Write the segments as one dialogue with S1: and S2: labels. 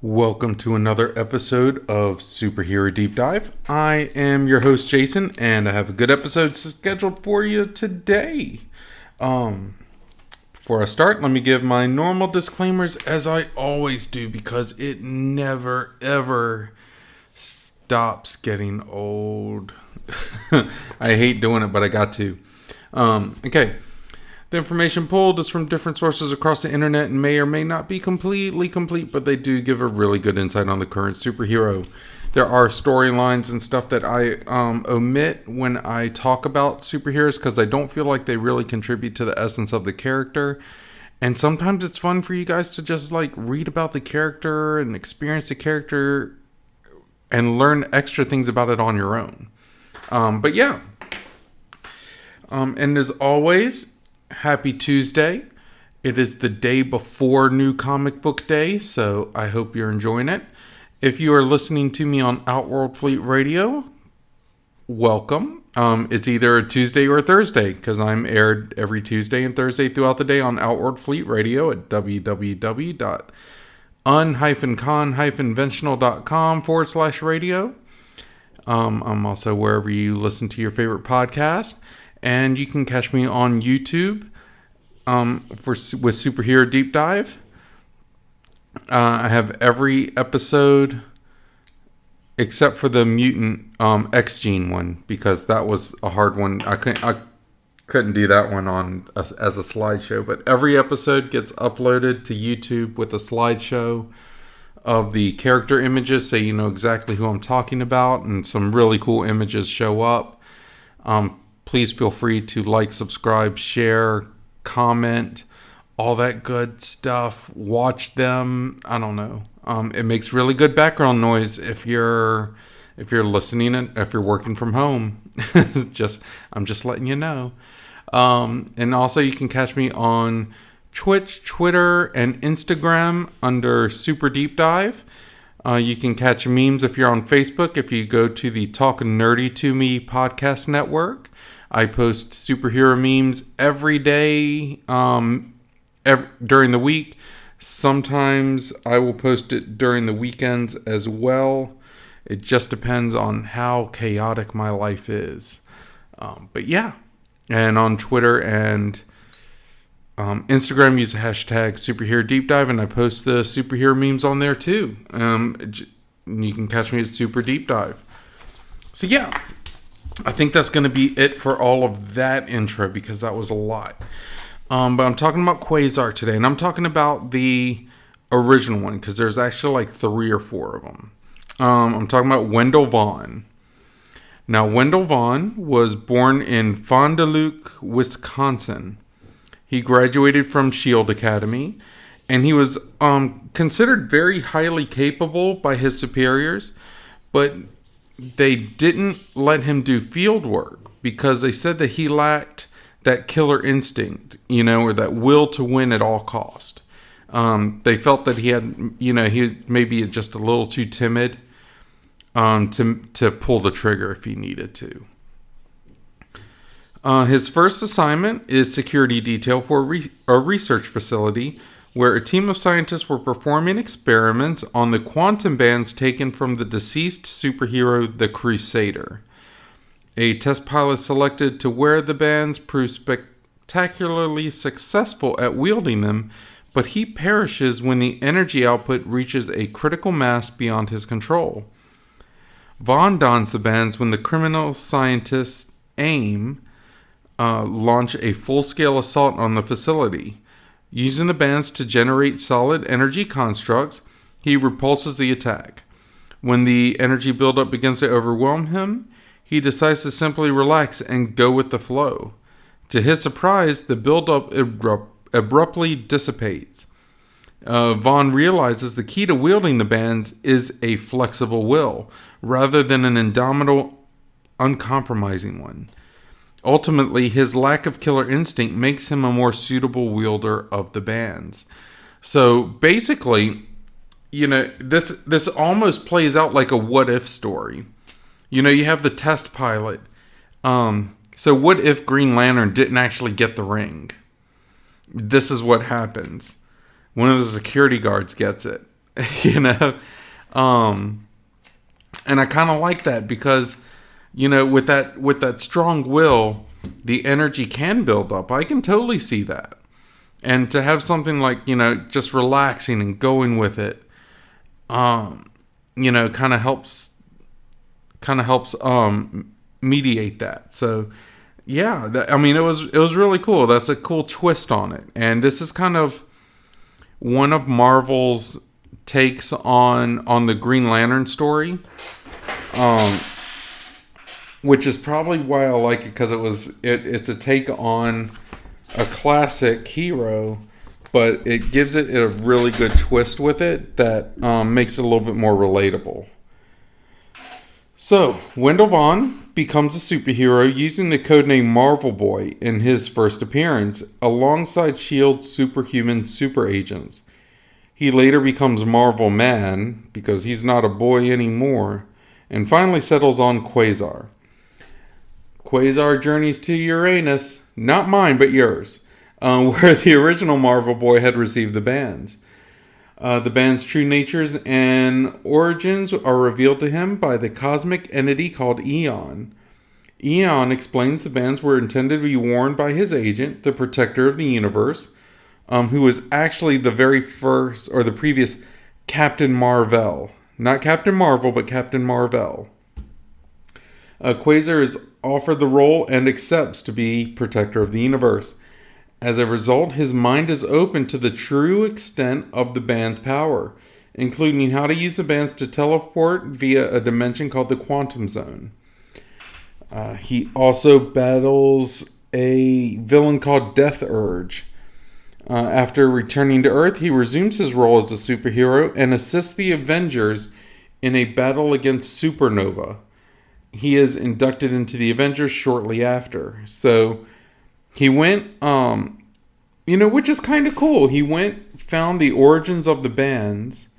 S1: Welcome to another episode of Superhero Deep Dive. I am your host Jason, and I have a good episode scheduled for you today. Before I start, let me give my normal disclaimers as I always do because it never ever stops getting old. I hate doing it, but I got to. Okay. The information pulled is from different sources across the internet and may or may not be completely complete, but they do give a really good insight on the current superhero. There are storylines and stuff that I omit when I talk about superheroes because I don't feel like they really contribute to the essence of the character. And sometimes it's fun for you guys to just like read about the character and experience the character and learn extra things about it on your own. But yeah. And as always, happy Tuesday. It is the day before New Comic Book Day, so I hope you're enjoying it. If you are listening to me on Outworld Fleet Radio, welcome. It's either a Tuesday or a Thursday, because I'm aired every Tuesday and Thursday throughout the day on Outworld Fleet Radio at www.un-con-conventional.com/radio. I'm also wherever you listen to your favorite podcast. And you can catch me on YouTube with Superhero Deep Dive. I have every episode except for the mutant X Gene one because that was a hard one. I couldn't do that one on as a slideshow. But every episode gets uploaded to YouTube with a slideshow of the character images, so you know exactly who I'm talking about, and some really cool images show up. Please feel free to like, subscribe, share, comment, all that good stuff. Watch them. I don't know. It makes really good background noise if you're listening and if you're working from home. I'm just letting you know. And also you can catch me on Twitch, Twitter, and Instagram under Super Deep Dive. You can catch memes if you're on Facebook. If you go to the Talk Nerdy to Me podcast network, I post superhero memes every day during the week. Sometimes I will post it during the weekends as well. It just depends on how chaotic my life is. But yeah, and on Twitter and Instagram, use the hashtag Superhero Deep Dive, and I post the superhero memes on there too. You can catch me at Super Deep Dive. So yeah. I think that's going to be it for all of that intro because that was a lot. But I'm talking about Quasar today, and I'm talking about the original one because there's actually like 3 or 4 of them. I'm talking about Wendell Vaughan. Now, Wendell Vaughan was born in Fond du Lac, Wisconsin. He graduated from Shield Academy, and he was considered very highly capable by his superiors, but they didn't let him do field work because they said that he lacked that killer instinct, or that will to win at all cost. They felt that he had, he was maybe just a little too timid to pull the trigger if he needed to. His first assignment is security detail for a research facility where a team of scientists were performing experiments on the quantum bands taken from the deceased superhero, the Crusader. A test pilot selected to wear the bands proved spectacularly successful at wielding them, but he perishes when the energy output reaches a critical mass beyond his control. Vaughn dons the bands when the criminal scientists launch a full-scale assault on the facility. Using the bands to generate solid energy constructs, he repulses the attack. When the energy buildup begins to overwhelm him, he decides to simply relax and go with the flow. To his surprise, the buildup abruptly dissipates. Vaughn realizes the key to wielding the bands is a flexible will, rather than an indomitable, uncompromising one. Ultimately, his lack of killer instinct makes him a more suitable wielder of the bands. So basically, this almost plays out like a what-if story. You have the test pilot. So what if Green Lantern didn't actually get the ring? This is what happens. One of the security guards gets it. you know. And I kind of like that because, with that strong will, the energy can build up. I can totally see that. And to have something like, just relaxing and going with it, kind of helps mediate that. So yeah, it was really cool. That's a cool twist on it. And this is kind of one of Marvel's takes on the Green Lantern story, which is probably why I like it, because it's a take on a classic hero, but it gives it a really good twist with it that makes it a little bit more relatable. So, Wendell Vaughan becomes a superhero using the codename Marvel Boy in his first appearance, alongside S.H.I.E.L.D.'s superhuman super agents. He later becomes Marvel Man, because he's not a boy anymore, and finally settles on Quasar. Quasar journeys to Uranus, not mine, but yours, where the original Marvel Boy had received the bands. The band's true natures and origins are revealed to him by the cosmic entity called Eon. Eon explains the bands were intended to be worn by his agent, the Protector of the Universe, who was actually the very first, or the previous, Captain Marvel. Not Captain Marvel, but Captain Marvel. Quasar is offered the role and accepts to be Protector of the Universe. As a result, his mind is open to the true extent of the band's power, including how to use the bands to teleport via a dimension called the Quantum Zone. He also battles a villain called Death Urge. After returning to Earth, he resumes his role as a superhero and assists the Avengers in a battle against Supernova. He is inducted into the Avengers shortly after. So he went, which is kind of cool. He found the origins of the bands,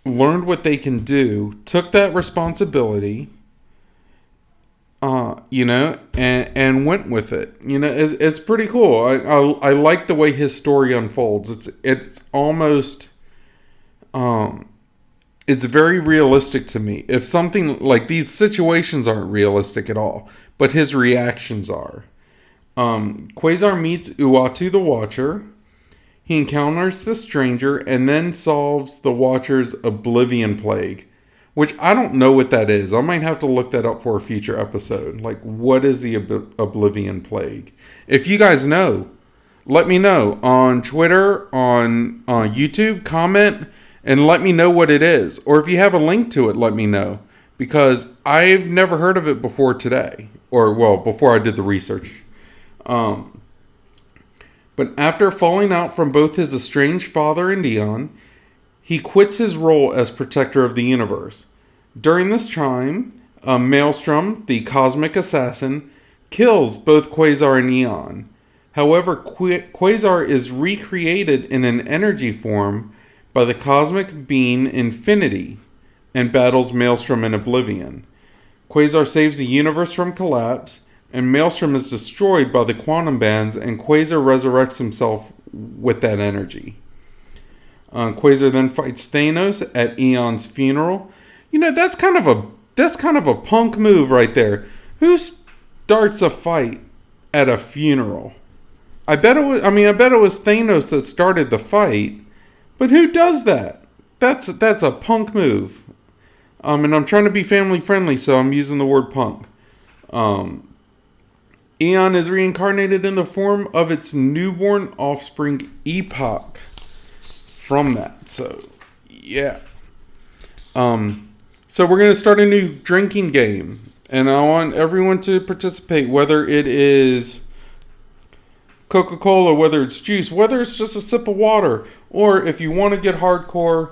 S1: learned what they can do, took that responsibility, and went with it. It's pretty cool. I like the way his story unfolds. It's almost, it's very realistic to me. If something like these situations aren't realistic at all, but his reactions are. Quasar meets Uatu the Watcher. He encounters the Stranger and then solves the Watcher's Oblivion Plague, which I don't know what that is. I might have to look that up for a future episode. Like, what is the Oblivion Plague? If you guys know, let me know on Twitter, on YouTube, comment, and let me know what it is. Or if you have a link to it, let me know. Because I've never heard of it before today. Or, well, before I did the research. But after falling out from both his estranged father and Eon, he quits his role as Protector of the Universe. During this time, Maelstrom, the cosmic assassin, kills both Quasar and Eon. However, Quasar is recreated in an energy form by the cosmic being Infinity and battles Maelstrom in Oblivion. Quasar saves the universe from collapse, and Maelstrom is destroyed by the quantum bands, and Quasar resurrects himself with that energy. Quasar then fights Thanos at Eon's funeral. That's kind of a punk move right there. Who starts a fight at a funeral? I bet it was Thanos that started the fight, but who does that? That's a punk move. And I'm trying to be family friendly, so I'm using the word punk. Eon is reincarnated in the form of its newborn offspring, Epoch. From that, so yeah. So we're going to start a new drinking game, and I want everyone to participate, whether it is Coca-Cola, whether it's juice, whether it's just a sip of water, or if you want to get hardcore,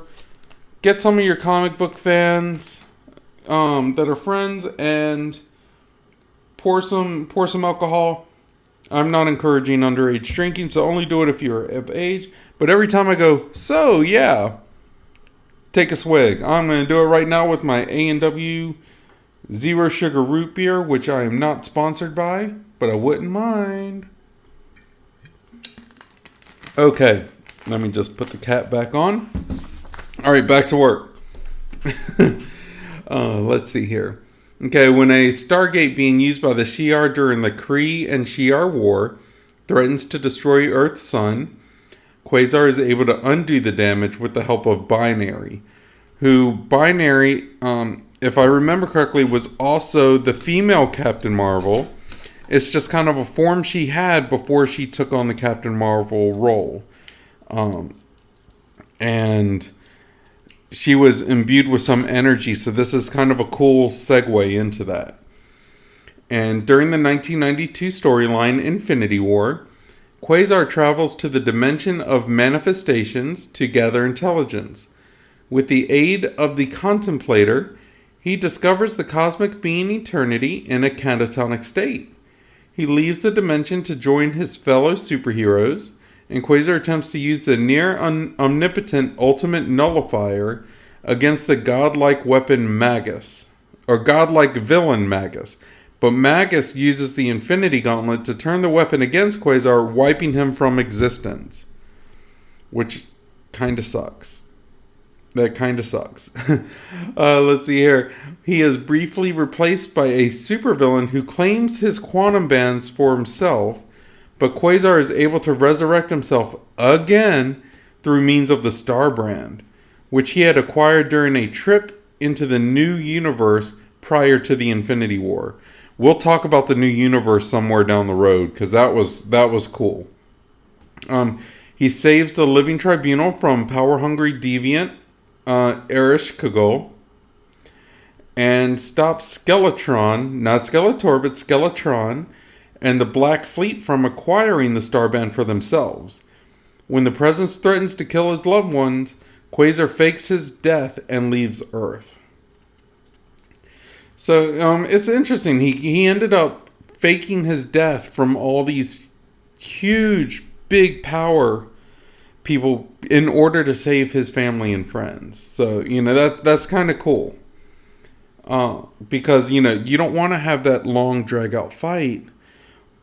S1: get some of your comic book fans that are friends and pour some alcohol. I'm not encouraging underage drinking, so only do it if you're of age. But every time I go, so yeah, take a swig. I'm going to do it right now with my A&W Zero Sugar Root Beer, which I am not sponsored by, but I wouldn't mind. Okay, Let me just put the cap back on. All right, back to work. Let's see here. Okay, when a Stargate being used by the Shi'ar during the Kree and Shi'ar War threatens to destroy Earth's sun, Quasar is able to undo the damage with the help of Binary, who Binary, if I remember correctly, was also the female Captain Marvel. It's just kind of a form she had before she took on the Captain Marvel role. And she was imbued with some energy, so this is kind of a cool segue into that. And during the 1992 storyline Infinity War, Quasar travels to the dimension of manifestations to gather intelligence. With the aid of the Contemplator, he discovers the cosmic being Eternity in a catatonic state. He leaves the dimension to join his fellow superheroes, and Quasar attempts to use the near-omnipotent ultimate nullifier against the godlike weapon Magus, or godlike villain Magus. But Magus uses the Infinity Gauntlet to turn the weapon against Quasar, wiping him from existence. Which kind of sucks. That kind of sucks. Let's see here. He is briefly replaced by a supervillain who claims his quantum bands for himself, but Quasar is able to resurrect himself again through means of the Star Brand, which he had acquired during a trip into the new universe prior to the Infinity War. We'll talk about the new universe somewhere down the road, because that was cool. He saves the Living Tribunal from power-hungry deviant Erish Kagol, and stops Skeletron, not Skeletor, but Skeletron, and the Black Fleet from acquiring the Starband for themselves. When the Presence threatens to kill his loved ones, Quasar fakes his death and leaves Earth. So it's interesting. He ended up faking his death from all these huge, big power people in order to save his family and friends. So, that's kind of cool. Because, you don't want to have that long, drag-out fight,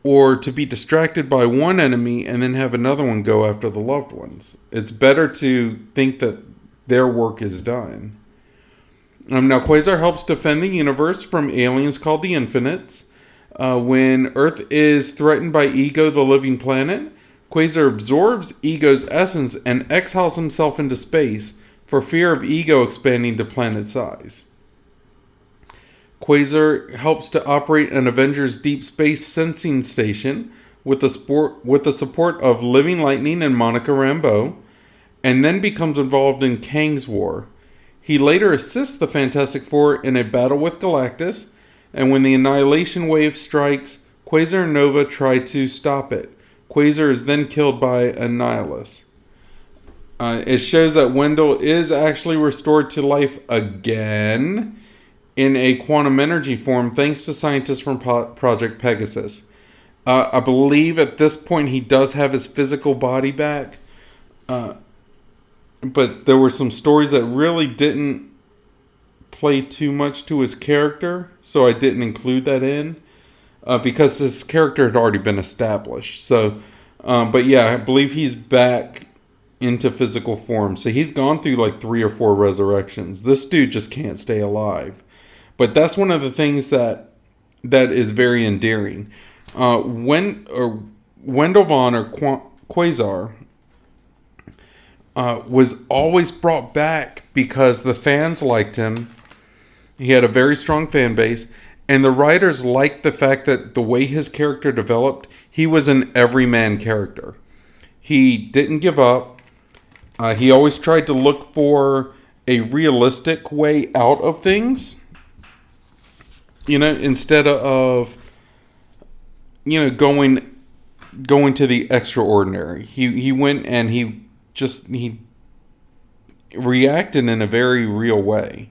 S1: or to be distracted by one enemy and then have another one go after the loved ones. It's better to think that their work is done. Now, Quasar helps defend the universe from aliens called the Infinites. When Earth is threatened by Ego, the living planet, Quasar absorbs Ego's essence and exiles himself into space for fear of Ego expanding to planet size. Quasar helps to operate an Avengers deep space sensing station with the support of Living Lightning and Monica Rambeau, and then becomes involved in Kang's War. He later assists the Fantastic Four in a battle with Galactus, and when the Annihilation Wave strikes, Quasar and Nova try to stop it. Quasar is then killed by Annihilus. It shows that Wendell is actually restored to life again in a quantum energy form thanks to scientists from Project Pegasus. I believe at this point he does have his physical body back. But there were some stories that really didn't play too much to his character, so I didn't include that in. Because his character had already been established. So, but yeah, I believe he's back into physical form. So he's gone through like 3 or 4 resurrections. This dude just can't stay alive. But that's one of the things that is very endearing. Wendell Vaughan, or Quasar, was always brought back because the fans liked him. He had a very strong fan base. And the writers liked the fact that the way his character developed, he was an everyman character. He didn't give up. He always tried to look for a realistic way out of things. Instead of, going to the extraordinary. He went and he reacted in a very real way.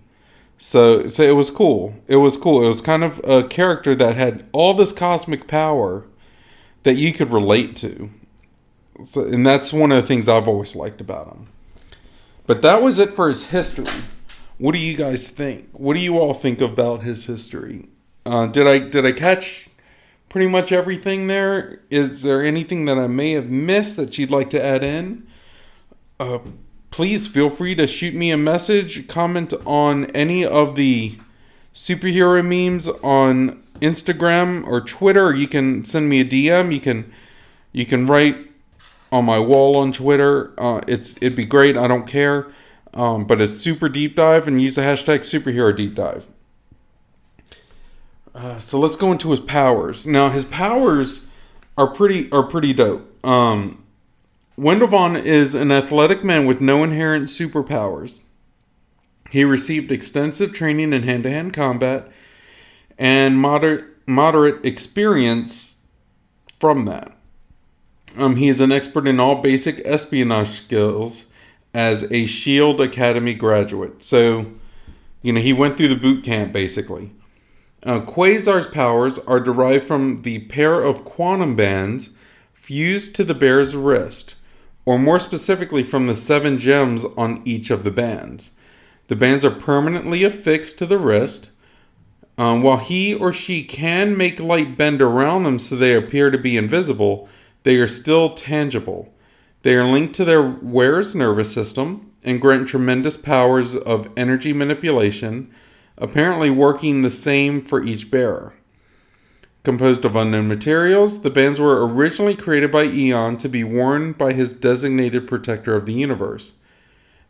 S1: So it was cool. It was cool. It was kind of a character that had all this cosmic power that you could relate to. So, and that's one of the things I've always liked about him. But that was it for his history. What do you guys think? What do you all think about his history? Did I catch pretty much everything there? Is there anything that I may have missed that you'd like to add in? please feel free to shoot me a message, comment on any of the superhero memes on Instagram or Twitter. Or you can send me a DM. You can write on my wall on Twitter. It'd be great. I don't care. But it's Super Deep Dive, and use the hashtag Superhero Deep Dive. So let's go into his powers. Now his powers are pretty dope. Wendell Vaughan is an athletic man with no inherent superpowers. He received extensive training in hand-to-hand combat and moderate experience from that. He is an expert in all basic espionage skills as a SHIELD Academy graduate. So, he went through the boot camp, basically. Quasar's powers are derived from the pair of quantum bands fused to the bear's wrist, or more specifically from the 7 gems on each of the bands. The bands are permanently affixed to the wrist. While he or she can make light bend around them so they appear to be invisible, they are still tangible. They are linked to their wearer's nervous system and grant tremendous powers of energy manipulation, apparently working the same for each bearer. Composed of unknown materials, the bands were originally created by Eon to be worn by his designated protector of the universe.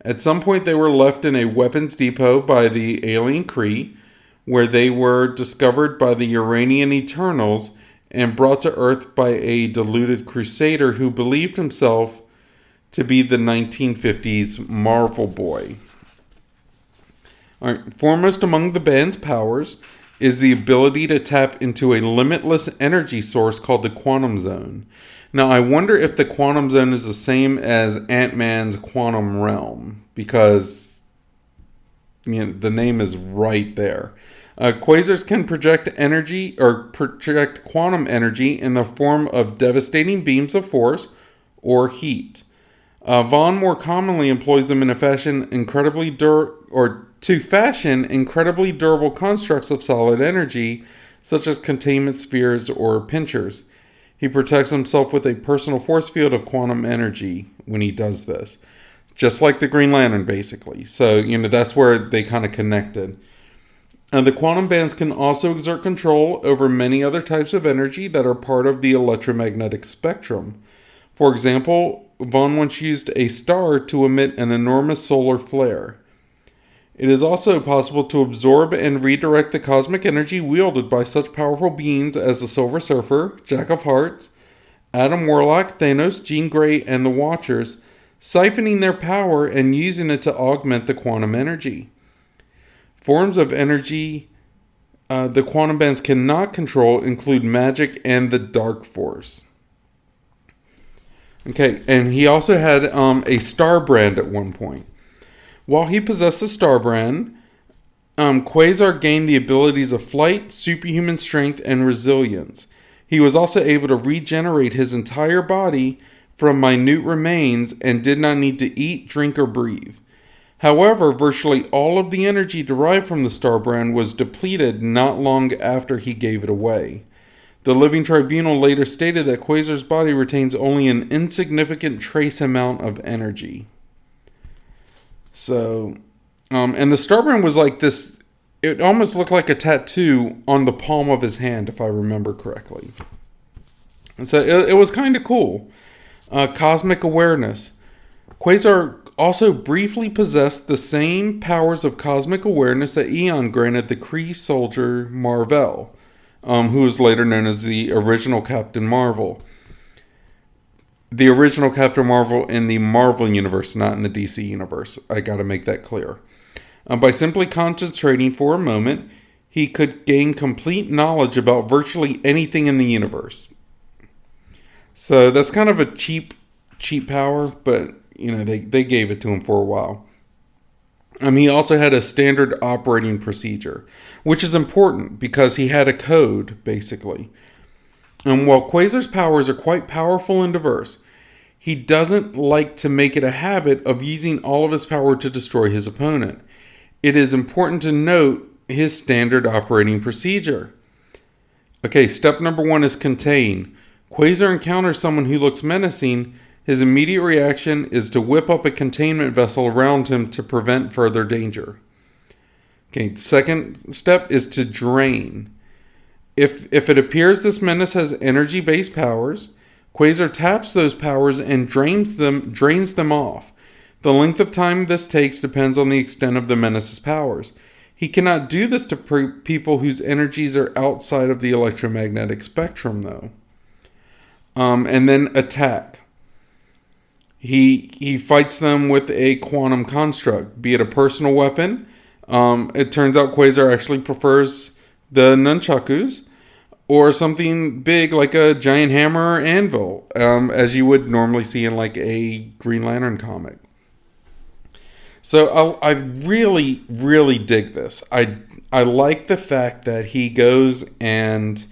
S1: At some point, they were left in a weapons depot by the alien Kree, where they were discovered by the Uranian Eternals and brought to Earth by a deluded crusader who believed himself to be the 1950s Marvel Boy. All right, foremost among the band's powers is the ability to tap into a limitless energy source called the quantum zone. Now, I wonder if the quantum zone is the same as Ant-Man's quantum realm, because the name is right there. Quasars can project energy or project quantum energy in the form of devastating beams of force or heat. Vaughn more commonly employs them in a fashion to fashion incredibly durable constructs of solid energy, such as containment spheres or pinchers. He protects himself with a personal force field of quantum energy when he does this. Just like the Green Lantern, basically. So, that's where they kind of connected. And the quantum bands can also exert control over many other types of energy that are part of the electromagnetic spectrum. For example, Vaughn once used a star to emit an enormous solar flare. It is also possible to absorb and redirect the cosmic energy wielded by such powerful beings as the Silver Surfer, Jack of Hearts, Adam Warlock, Thanos, Jean Grey, and the Watchers, siphoning their power and using it to augment the quantum energy. Forms of energy the quantum bands cannot control include magic and the dark force. Okay, and he also had a star brand at one point. While he possessed the star brand, Quasar gained the abilities of flight, superhuman strength, and resilience. He was also able to regenerate his entire body from minute remains and did not need to eat, drink, or breathe. However, virtually all of the energy derived from the star brand was depleted not long after he gave it away. The Living Tribunal later stated that Quasar's body retains only an insignificant trace amount of energy. So, and the star brand was like this, it almost looked like a tattoo on the palm of his hand, if I remember correctly. And so it was kind of cool. Cosmic awareness. Quasar also briefly possessed the same powers of cosmic awareness that Eon granted the Kree soldier Mar-Vell, who was later known as the original Captain Marvel. The original Captain Marvel in the Marvel Universe, not in the DC Universe. I gotta make that clear. By simply concentrating for a moment, he could gain complete knowledge about virtually anything in the universe. So that's kind of a cheap power, but they gave it to him for a while. He also had a standard operating procedure, which is important because he had a code, basically. And while Quasar's powers are quite powerful and diverse, he doesn't like to make it a habit of using all of his power to destroy his opponent. It is important to note his standard operating procedure. Okay, step number 1 is contain. Quasar encounters someone who looks menacing, his immediate reaction is to whip up a containment vessel around him to prevent further danger. Okay, the second step is to drain. If it appears this menace has energy-based powers, Quasar taps those powers and drains them off. The length of time this takes depends on the extent of the menace's powers. He cannot do this to people whose energies are outside of the electromagnetic spectrum, though. And then attack. He fights them with a quantum construct, be it a personal weapon. It turns out Quasar actually prefers the nunchakus, or something big like a giant hammer or anvil, as you would normally see in like a Green Lantern comic. So I really, really dig this. I like the fact that he goes and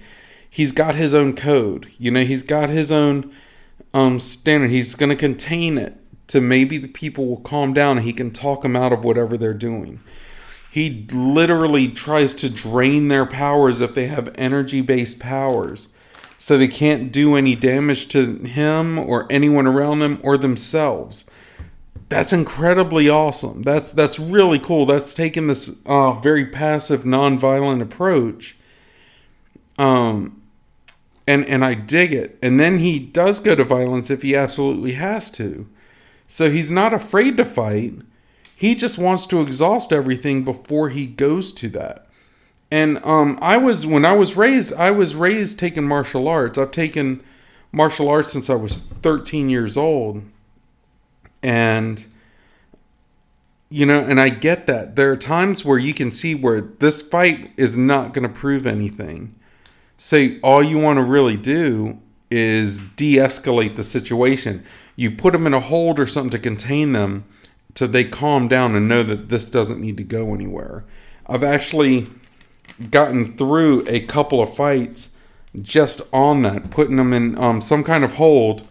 S1: he's got his own code. He's got his own standard. He's going to contain it to maybe the people will calm down and he can talk them out of whatever they're doing. He literally tries to drain their powers if they have energy-based powers, so they can't do any damage to him or anyone around them or themselves. That's incredibly awesome. That's really cool. That's taking this very passive, non-violent approach. And I dig it. And then he does go to violence if he absolutely has to. So he's not afraid to fight. He just wants to exhaust everything before he goes to that. And when I was raised taking martial arts. I've taken martial arts since I was 13 years old. And I get that. There are times where you can see where this fight is not going to prove anything. So all you want to really do is de-escalate the situation. You put them in a hold or something to contain them, so they calm down and know that this doesn't need to go anywhere. I've actually gotten through a couple of fights just on that, putting them in some kind of hold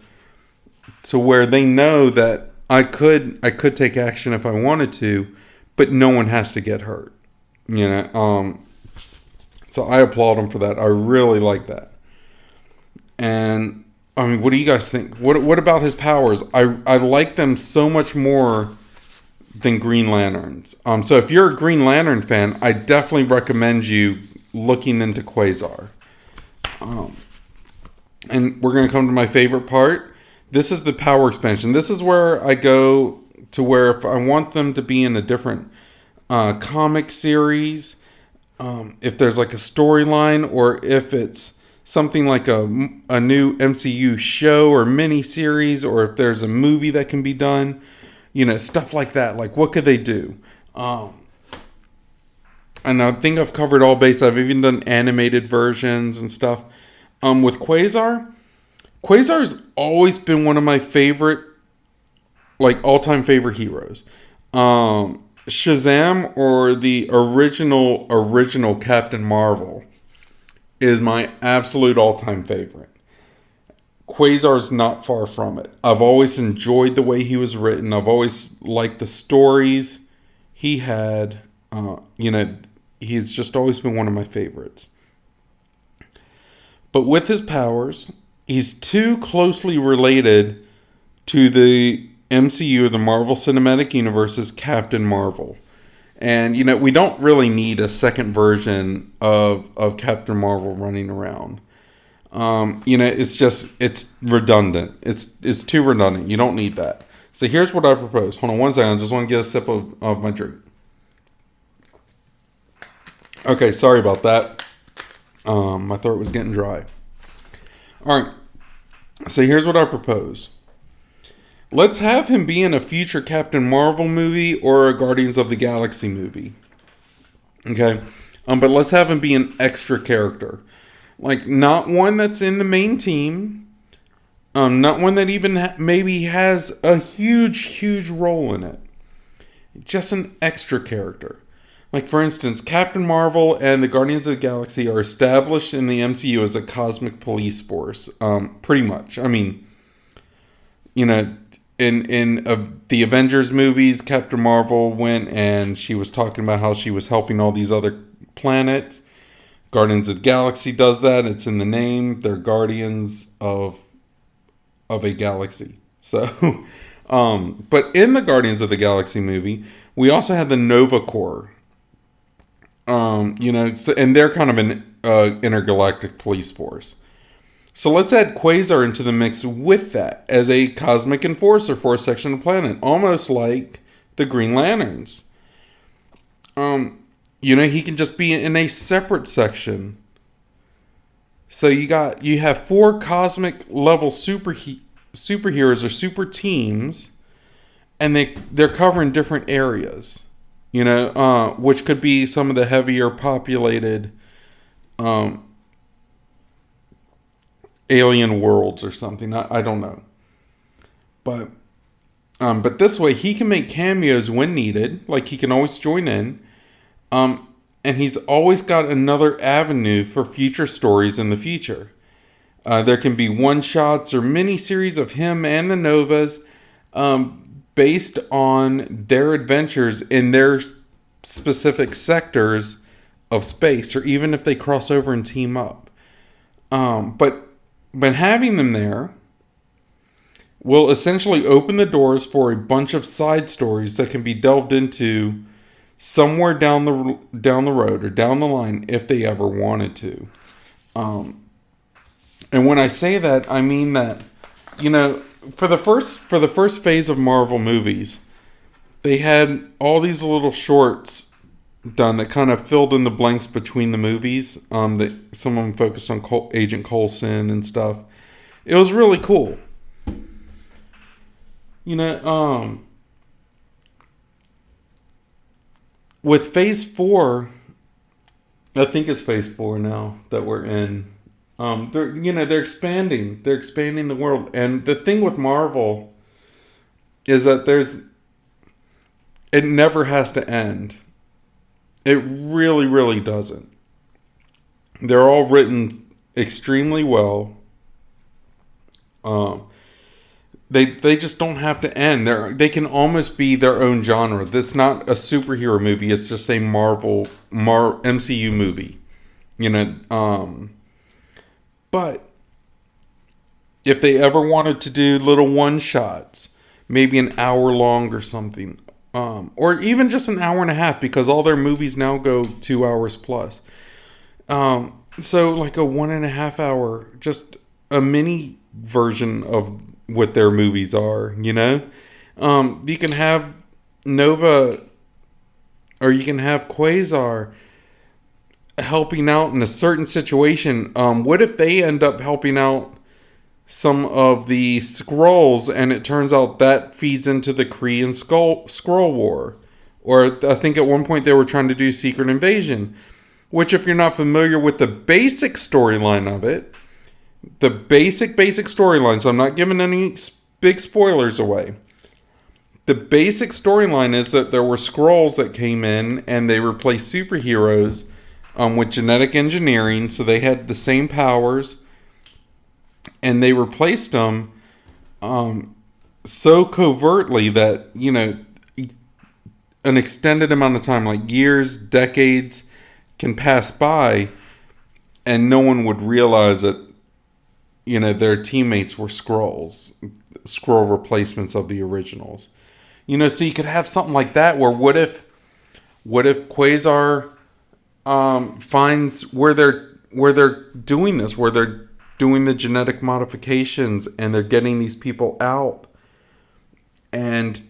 S1: to where they know that I could take action if I wanted to, but no one has to get hurt. So I applaud them for that. I really like that. And what do you guys think? What about his powers? I like them so much more than Green Lanterns. So if you're a Green Lantern fan, I definitely recommend you looking into Quasar. And we're going to come to my favorite part. This is the power expansion. This is where I go to where if I want them to be in a different comic series, if there's like a storyline, or if it's something like a new MCU show or mini series, or if there's a movie that can be done, stuff like that. Like, what could they do? And I think I've covered all bases. I've even done animated versions and stuff. With Quasar's always been one of my favorite, like, all-time favorite heroes. Shazam, or the original Captain Marvel, is my absolute all-time favorite. Quasar's not far from it. I've always enjoyed the way he was written. I've always liked the stories he had. He's just always been one of my favorites. But with his powers, he's too closely related to the MCU, the Marvel Cinematic Universe's Captain Marvel. And, we don't really need a second version of Captain Marvel running around. It's redundant. It's too redundant. You don't need that. So here's what I propose. Hold on one second. I just want to get a sip of my drink. Okay, sorry about that. My throat was getting dry. All right. So here's what I propose. Let's have him be in a future Captain Marvel movie or a Guardians of the Galaxy movie. Okay? But let's have him be an extra character. Like, not one that's in the main team. Not one that even maybe has a huge role in it. Just an extra character. Like, for instance, Captain Marvel and the Guardians of the Galaxy are established in the MCU as a cosmic police force. Pretty much. I mean, in the Avengers movies, Captain Marvel went and she was talking about how she was helping all these other planets. Guardians of the Galaxy does that. It's in the name. They're guardians of a galaxy. So, but in the Guardians of the Galaxy movie, we also had the Nova Corps. And they're kind of an intergalactic police force. So let's add Quasar into the mix with that as a cosmic enforcer for a section of the planet, almost like the Green Lanterns. He can just be in a separate section. So you have 4 cosmic level superheroes or super teams, and they're covering different areas. Which could be some of the heavier populated alien worlds or something. I don't know. But this way he can make cameos when needed. Like, he can always join in. And he's always got another avenue for future stories in the future. There can be one-shots or mini-series of him and the Novas based on their adventures in their specific sectors of space, or even if they cross over and team up. But having them there will essentially open the doors for a bunch of side stories that can be delved into somewhere down the road or down the line if they ever wanted to. And when I say that, I mean that, for the first phase of Marvel movies, they had all these little shorts done that kind of filled in the blanks between the movies. That some of them focused on Agent Coulson and stuff. It was really cool. With Phase 4, I think it's Phase 4 now that we're in. They're expanding. They're expanding the world. And the thing with Marvel is that it never has to end. It really, really doesn't. They're all written extremely well. They just don't have to end. They can almost be their own genre. That's not a superhero movie. It's just a MCU movie. But if they ever wanted to do little one-shots, maybe an hour long or something, or even just an hour and a half, because all their movies now go 2 hours plus. So like a 1.5 hour, just a mini version of what their movies are, You can have Nova, or you can have Quasar helping out in a certain situation. What if they end up helping out some of the Skrulls, and it turns out that feeds into the Kree and Skrull War? Or I think at one point they were trying to do Secret Invasion, which, if you're not familiar with the basic storyline of it, the basic storyline, so I'm not giving any big spoilers away. The basic storyline is that there were Skrulls that came in and they replaced superheroes with genetic engineering, so they had the same powers, and they replaced them so covertly that, an extended amount of time, like years, decades, can pass by, and no one would realize that, their teammates were Skrull replacements of the originals. So you could have something like that, where what if Quasar finds where they're doing this, where they're doing the genetic modifications, and they're getting these people out, and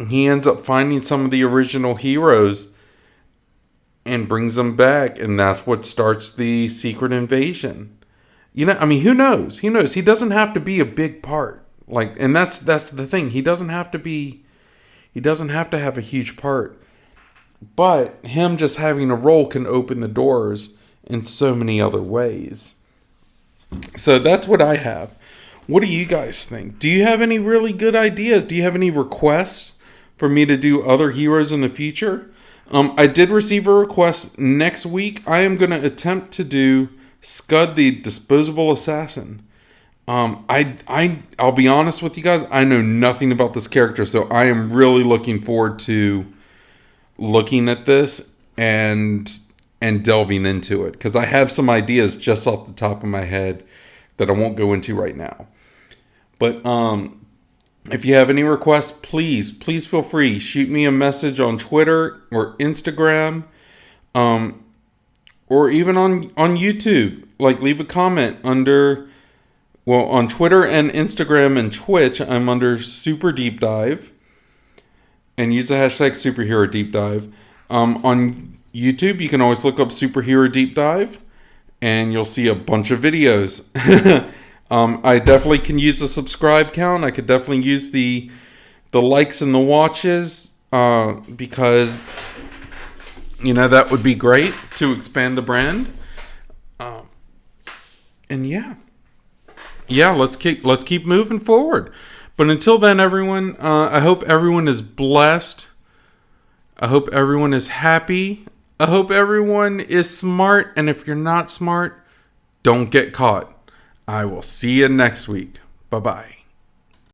S1: he ends up finding some of the original heroes and brings them back, and that's what starts the Secret Invasion. Who knows? Who knows? He doesn't have to be a big part. And that's the thing. He doesn't have to have a huge part. But him just having a role can open the doors in so many other ways. So that's what I have. What do you guys think? Do you have any really good ideas? Do you have any requests for me to do other heroes in the future? I did receive a request. Next week, I am going to attempt to do Scud the Disposable Assassin. I'll be honest with you guys. I know nothing about this character, so I am really looking forward to looking at this and delving into it, because I have some ideas just off the top of my head that I won't go into right now. But if you have any requests, please feel free. Shoot me a message on Twitter or Instagram, or even on YouTube. Like, leave a comment under, well, on Twitter and Instagram and Twitch, I'm under Super Deep Dive. And use the hashtag Superhero Deep Dive. On YouTube, you can always look up Superhero Deep Dive, and you'll see a bunch of videos. I definitely can use the subscribe count. I could definitely use the likes and the watches, because that would be great to expand the brand. And let's keep moving forward. But until then, everyone, I hope everyone is blessed. I hope everyone is happy. I hope everyone is smart. And if you're not smart, don't get caught. I will see you next week. Bye-bye.